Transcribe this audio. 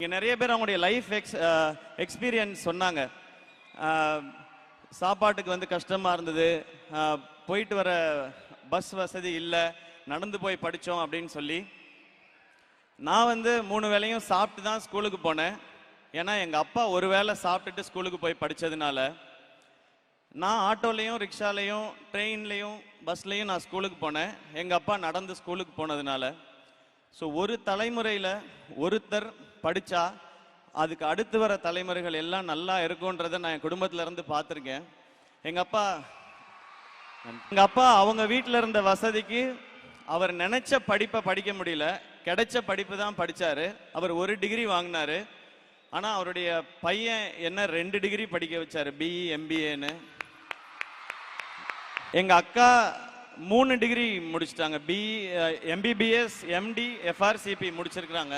இங்கே நிறைய பேர் அவங்களுடைய லைஃப் எக்ஸ்பீரியன்ஸ் சொன்னாங்க. சாப்பாட்டுக்கு வந்து கஷ்டமாக இருந்தது, போயிட்டு வர பஸ் வசதி இல்லை, நடந்து போய் படித்தோம் அப்படின்னு சொல்லி. நான் வந்து 3 வேளையும் சாப்பிட்டு தான் ஸ்கூலுக்கு போனேன். ஏன்னா எங்கள் அப்பா ஒரு வேளை சாப்பிட்டுட்டு ஸ்கூலுக்கு போய் படித்ததுனால நான் ஆட்டோலையும் ரிக்ஷாலையும் ட்ரெயின்லையும் பஸ்லையும் நான் ஸ்கூலுக்கு போனேன். எங்கள் அப்பா நடந்து ஸ்கூலுக்கு போனதுனால. ஸோ ஒரு தலைமுறையில் ஒருத்தர் படித்தா அதுக்கு அடுத்து வர தலைமுறைகள் எல்லாம் நல்லா இருக்குன்றதை நான் என் குடும்பத்தில் இருந்து பார்த்துருக்கேன். எங்கள் அப்பா அவங்க வீட்டில் இருந்த வசதிக்கு அவர் நினைச்ச படிப்பை படிக்க முடியல, கிடைச்ச படிப்பு தான் படித்தார். அவர் 1 டிகிரி வாங்கினார். ஆனால் அவருடைய பையன் என்ன 2 டிகிரி படிக்க வச்சார், பிஇ எம்பிஏன்னு. எங்கள் அக்கா 3 டிகிரி முடிச்சிட்டாங்க, பிஇ எம்பிபிஎஸ் எம்டி எஃப்ஆர்சிபி முடிச்சிருக்கிறாங்க.